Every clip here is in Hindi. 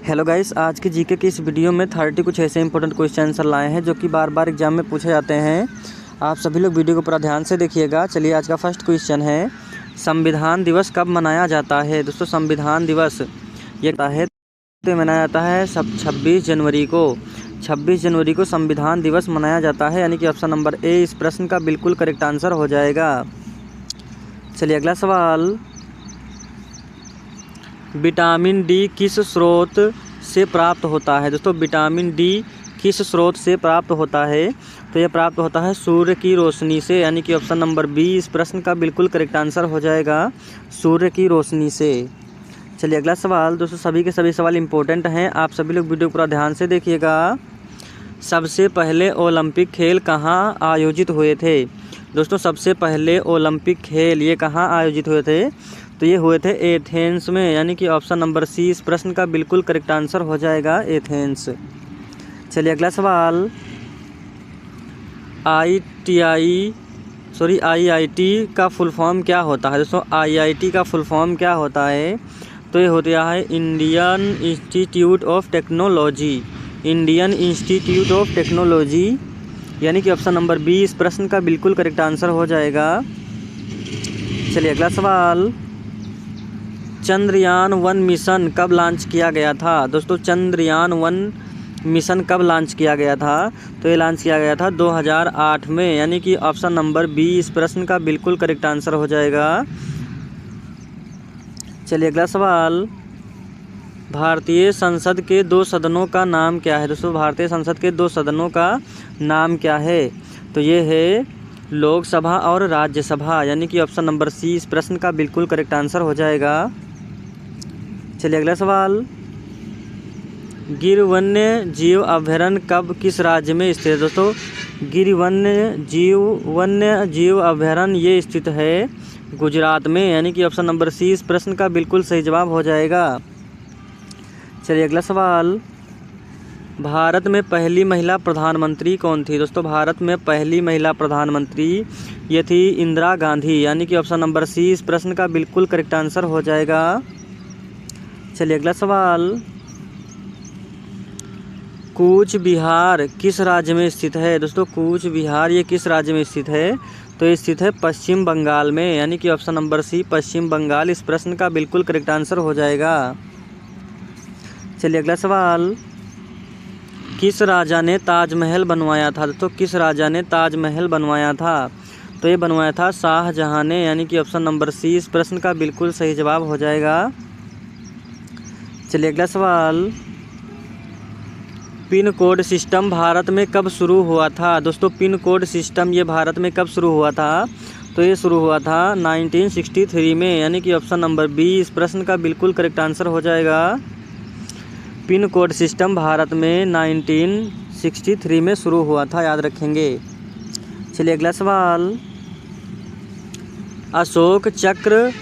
हेलो गाइस, आज की जीके की इस वीडियो में 30 कुछ ऐसे इंपॉर्टेंट क्वेश्चन आंसर लाए हैं जो कि बार बार एग्जाम में पूछे जाते हैं। आप सभी लोग वीडियो को पूरा ध्यान से देखिएगा। चलिए, आज का फर्स्ट क्वेश्चन है, संविधान दिवस कब मनाया जाता है। दोस्तों, संविधान दिवस ये मनाया जाता है 26 जनवरी को। 26 जनवरी को संविधान दिवस मनाया जाता है, यानी कि ऑप्शन नंबर ए इस प्रश्न का बिल्कुल करेक्ट आंसर हो जाएगा। चलिए, अगला सवाल, विटामिन डी किस स्रोत से प्राप्त होता है। दोस्तों, विटामिन डी किस स्रोत से प्राप्त होता है, तो यह प्राप्त होता है सूर्य की रोशनी से, यानी कि ऑप्शन नंबर बी इस प्रश्न का बिल्कुल करेक्ट आंसर हो जाएगा, सूर्य की रोशनी से। चलिए, अगला सवाल। दोस्तों, सभी के सभी सवाल इंपॉर्टेंट हैं, आप सभी लोग वीडियो पूरा ध्यान से देखिएगा। सबसे पहले ओलंपिक खेल कहाँ आयोजित हुए थे। दोस्तों, सबसे पहले ओलंपिक खेल ये कहाँ आयोजित हुए थे, तो ये हुए थे एथेंस में, यानी कि ऑप्शन नंबर सी इस प्रश्न का बिल्कुल करेक्ट आंसर हो जाएगा, एथेंस। चलिए, अगला सवाल, आईआईटी का फुल फॉर्म क्या होता है। दोस्तों, आईआईटी का फुल फॉर्म क्या होता है, तो ये होता है Indian institute of technology, Indian institute of technology, यानी कि ऑप्शन नंबर बी इस प्रश्न का बिल्कुल करेक्ट आंसर हो जाएगा। चलिए, अगला सवाल, चंद्रयान 1 मिशन कब लॉन्च किया गया था। दोस्तों, चंद्रयान 1 मिशन कब लॉन्च किया गया था, तो ये लॉन्च किया गया था 2008 में, यानी कि ऑप्शन नंबर बी इस प्रश्न का बिल्कुल करेक्ट आंसर हो जाएगा। चलिए, अगला सवाल, भारतीय संसद के 2 सदनों का नाम क्या है। दोस्तों, भारतीय संसद के 2 सदनों का नाम क्या है, तो ये है लोकसभा और राज्यसभा, यानी कि ऑप्शन नंबर सी इस प्रश्न का बिल्कुल करेक्ट आंसर हो जाएगा। चलिए, अगला सवाल, गिर वन्य जीव अभयारण्य कब किस राज्य में स्थित है। दोस्तों, गिर वन्य जीव अभयारण्य ये स्थित है गुजरात में, यानी कि ऑप्शन नंबर सी इस प्रश्न का बिल्कुल सही जवाब हो जाएगा। चलिए, अगला सवाल, भारत में पहली महिला प्रधानमंत्री कौन थी। दोस्तों, भारत में पहली महिला प्रधानमंत्री ये थी इंदिरा गांधी, यानी कि ऑप्शन नंबर सी इस प्रश्न का बिल्कुल करेक्ट आंसर हो जाएगा। चलिए, अगला सवाल, कूच बिहार किस राज्य में स्थित है। दोस्तों, कूच बिहार ये किस राज्य में स्थित है, तो ये स्थित है पश्चिम बंगाल में, यानी कि ऑप्शन नंबर सी पश्चिम बंगाल इस प्रश्न का बिल्कुल करेक्ट आंसर हो जाएगा। चलिए, अगला सवाल, किस राजा ने ताजमहल बनवाया था। दोस्तों, किस राजा ने ताजमहल बनवाया था, तो ये बनवाया था शाहजहां ने, यानी कि ऑप्शन नंबर सी इस प्रश्न का बिल्कुल सही जवाब हो जाएगा। चलिए, अगला सवाल, पिन कोड सिस्टम भारत में कब शुरू हुआ था। दोस्तों, पिन कोड सिस्टम ये भारत में कब शुरू हुआ था, तो ये शुरू हुआ था 1963 में, यानी कि ऑप्शन नंबर बी इस प्रश्न का बिल्कुल करेक्ट आंसर हो जाएगा। पिन कोड सिस्टम भारत में 1963 में शुरू हुआ था, याद रखेंगे। चलिए, अगला सवाल, अशोक चक्र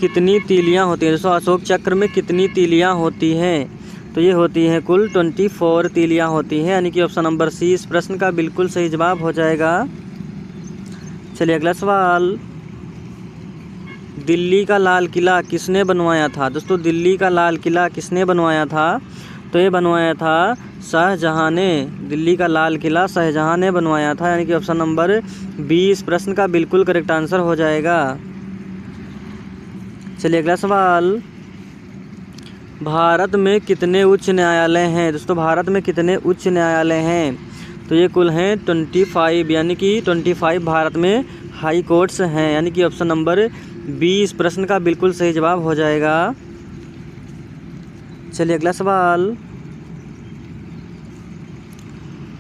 कितनी तीलियां होती हैं। दोस्तों, अशोक चक्र में कितनी तीलियां होती हैं, तो ये होती हैं कुल 24 तीलियां होती हैं, यानी कि ऑप्शन नंबर सी इस प्रश्न का बिल्कुल सही जवाब हो जाएगा। चलिए, अगला सवाल, दिल्ली का लाल किला किसने बनवाया था। दोस्तों, दिल्ली का लाल किला किसने बनवाया था, तो ये बनवाया था शाहजहां ने, दिल्ली का लाल किला शाहजहां ने बनवाया था, यानी कि ऑप्शन नंबर बी इस प्रश्न का बिल्कुल करेक्ट आंसर हो जाएगा। चलिए, अगला सवाल, भारत में कितने उच्च न्यायालय हैं। दोस्तों, भारत में कितने उच्च न्यायालय हैं, तो ये कुल हैं 25, यानी कि 25 भारत में हाई कोर्ट्स हैं, यानी कि ऑप्शन नंबर बी इस प्रश्न का बिल्कुल सही जवाब हो जाएगा। चलिए, अगला सवाल,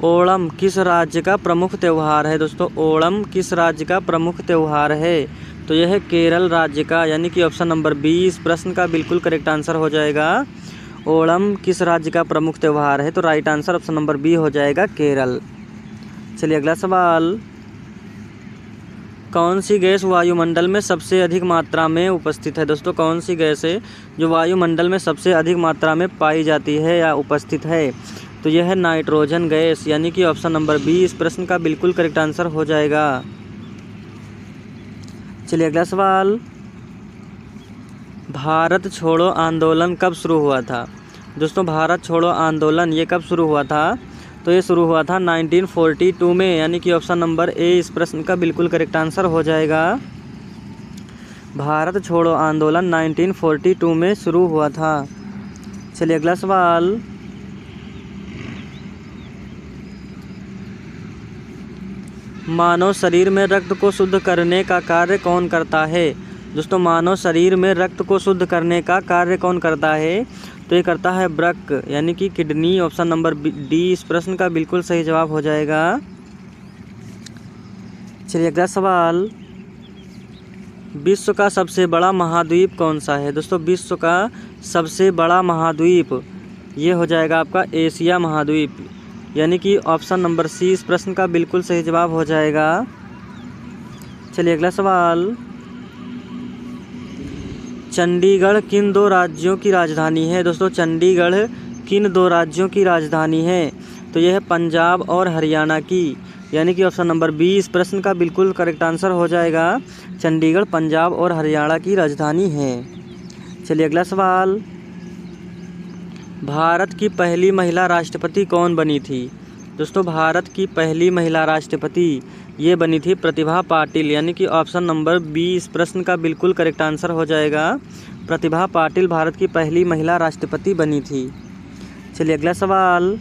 ओणम किस राज्य का प्रमुख त्यौहार है। दोस्तों, ओणम किस राज्य का प्रमुख त्यौहार है, तो यह है केरल राज्य का, यानी कि ऑप्शन नंबर बी इस प्रश्न का बिल्कुल करेक्ट आंसर हो जाएगा। ओणम किस राज्य का प्रमुख त्यौहार है, तो right answer option number B हो जाएगा, केरल। चलिए, अगला सवाल, कौन सी गैस वायुमंडल में सबसे अधिक मात्रा में उपस्थित है। दोस्तों, कौन सी गैस है जो वायुमंडल में सबसे अधिक मात्रा में पाई जाती है या उपस्थित है, तो यह है नाइट्रोजन गैस, यानी कि ऑप्शन नंबर बी इस प्रश्न का बिल्कुल करेक्ट आंसर हो जाएगा। चलिए, अगला सवाल, भारत छोड़ो आंदोलन कब शुरू हुआ था। दोस्तों भारत छोड़ो आंदोलन ये कब शुरू हुआ था? तो ये शुरू हुआ था 1942 में, यानी कि ऑप्शन नंबर ए इस प्रश्न का बिल्कुल करेक्ट आंसर हो जाएगा। भारत छोड़ो आंदोलन 1942 में शुरू हुआ था। चलिए अगला सवाल, मानव शरीर में रक्त को शुद्ध करने का कार्य कौन करता है? दोस्तों मानव शरीर में रक्त को शुद्ध करने का कार्य कौन करता है? तो ये करता है वृक्क, यानी कि किडनी। ऑप्शन नंबर डी इस प्रश्न का बिल्कुल सही जवाब हो जाएगा। चलिए अगला सवाल, विश्व का सबसे बड़ा महाद्वीप कौन सा है? दोस्तों विश्व का सबसे बड़ा महाद्वीप ये हो जाएगा आपका एशिया महाद्वीप, यानी कि ऑप्शन नंबर सी इस प्रश्न का बिल्कुल सही जवाब हो जाएगा। चलिए अगला सवाल, चंडीगढ़ किन दो राज्यों की राजधानी है? दोस्तों चंडीगढ़ किन दो राज्यों की राजधानी है? तो यह है पंजाब और हरियाणा की, यानी कि ऑप्शन नंबर बी इस प्रश्न का बिल्कुल करेक्ट आंसर हो जाएगा। चंडीगढ़ पंजाब और हरियाणा की राजधानी है। चलिए अगला सवाल, भारत की पहली महिला राष्ट्रपति कौन बनी थी? दोस्तों भारत की पहली महिला राष्ट्रपति ये बनी थी प्रतिभा पाटिल, यानी कि ऑप्शन नंबर बी इस प्रश्न का बिल्कुल करेक्ट आंसर हो जाएगा। प्रतिभा पाटिल भारत की पहली महिला राष्ट्रपति बनी थी। चलिए अगला सवाल,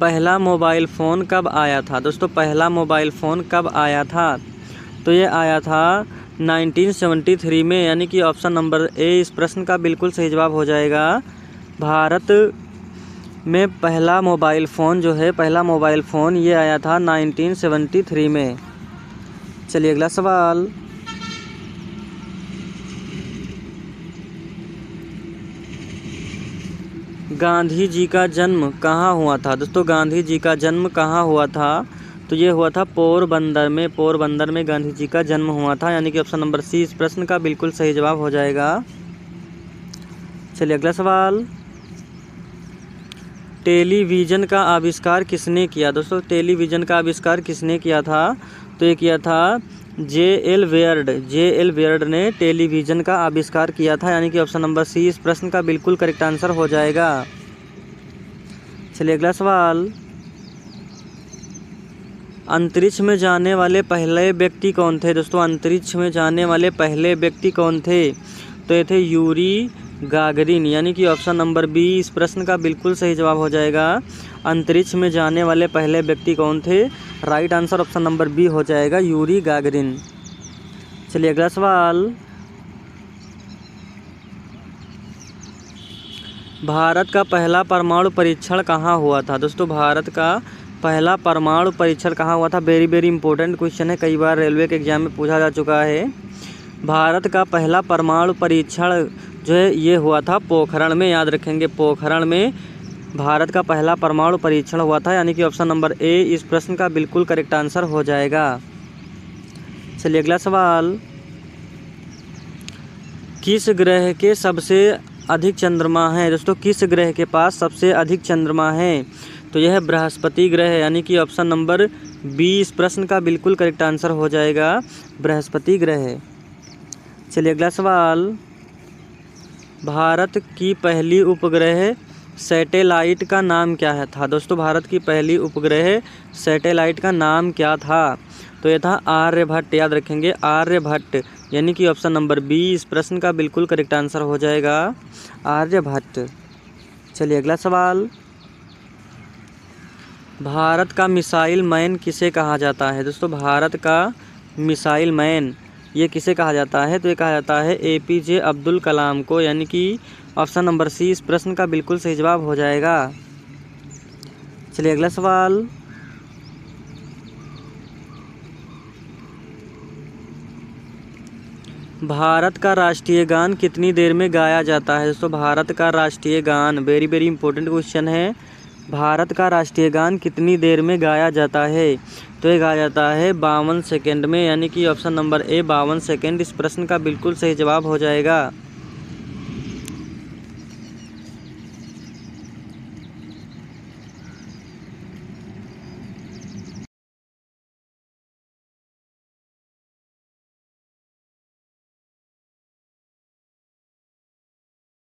पहला मोबाइल फ़ोन कब आया था? दोस्तों पहला मोबाइल फ़ोन कब आया था? तो ये आया था 1973 में, यानी कि ऑप्शन नंबर ए इस प्रश्न का बिल्कुल सही जवाब हो जाएगा। भारत में पहला मोबाइल फ़ोन जो है, पहला मोबाइल फ़ोन ये आया था 1973 में। चलिए अगला सवाल, गांधी जी का जन्म कहाँ हुआ था? दोस्तों गांधी जी का जन्म कहाँ हुआ था? तो ये हुआ था पोरबंदर में। पोरबंदर में गांधी जी का जन्म हुआ था, यानी कि ऑप्शन नंबर सी इस प्रश्न का बिल्कुल सही जवाब हो जाएगा। चलिए अगला सवाल, टेलीविज़न का आविष्कार किसने किया? दोस्तों टेलीविज़न का आविष्कार किसने किया था? तो ये किया था जे.एल. बेयर्ड। जे.एल. बेयर्ड ने टेलीविज़न का आविष्कार किया था, यानी कि ऑप्शन नंबर सी इस प्रश्न का बिल्कुल करेक्ट आंसर हो जाएगा। चलिए अगला सवाल, अंतरिक्ष में जाने वाले पहले व्यक्ति कौन थे? दोस्तों अंतरिक्ष में जाने वाले पहले व्यक्ति कौन थे? तो ये थे यूरी गागरिन, यानी कि ऑप्शन नंबर बी इस प्रश्न का बिल्कुल सही जवाब हो जाएगा। अंतरिक्ष में जाने वाले पहले व्यक्ति कौन थे? Right answer option number B हो जाएगा, यूरी गागरिन। चलिए अगला सवाल, भारत का पहला परमाणु परीक्षण कहाँ हुआ था? दोस्तों भारत का पहला परमाणु परीक्षण कहाँ हुआ था? वेरी वेरी इंपॉर्टेंट क्वेश्चन है, कई बार रेलवे के एग्जाम में पूछा जा चुका है। भारत का पहला परमाणु परीक्षण जो है ये हुआ था पोखरण में, याद रखेंगे पोखरण में भारत का पहला परमाणु परीक्षण हुआ था, यानी कि ऑप्शन नंबर ए इस प्रश्न का बिल्कुल करेक्ट आंसर हो जाएगा। चलिए अगला सवाल, किस ग्रह के सबसे अधिक चंद्रमा हैं? दोस्तों किस ग्रह के पास सबसे अधिक चंद्रमा हैं? तो यह है बृहस्पति ग्रह, यानी कि ऑप्शन नंबर बी इस प्रश्न का बिल्कुल करेक्ट आंसर हो जाएगा, बृहस्पति ग्रह। चलिए अगला सवाल, भारत की पहली उपग्रह सैटेलाइट का नाम क्या है था? दोस्तों भारत की पहली उपग्रह सैटेलाइट का नाम क्या था? तो यह था आर्यभट्ट, याद रखेंगे आर्यभट्ट, यानी कि ऑप्शन नंबर बी इस प्रश्न का बिल्कुल करेक्ट आंसर हो जाएगा, आर्यभट्ट। चलिए अगला सवाल, भारत का मिसाइल मैन किसे कहा जाता है? दोस्तों भारत का मिसाइल मैन ये किसे कहा जाता है? तो ये कहा जाता है APJ अब्दुल कलाम को, यानी कि ऑप्शन नंबर सी इस प्रश्न का बिल्कुल सही जवाब हो जाएगा। चलिए अगला सवाल, भारत का राष्ट्रीय गान कितनी देर में गाया जाता है? दोस्तों भारत का राष्ट्रीय गान वेरी वेरी इंपॉर्टेंट क्वेश्चन है, भारत का राष्ट्रीय गान कितनी देर में गाया जाता है? तो ये गाया जाता है 52 सेकेंड में, यानी कि ऑप्शन नंबर ए 52 सेकेंड इस प्रश्न का बिल्कुल सही जवाब हो जाएगा।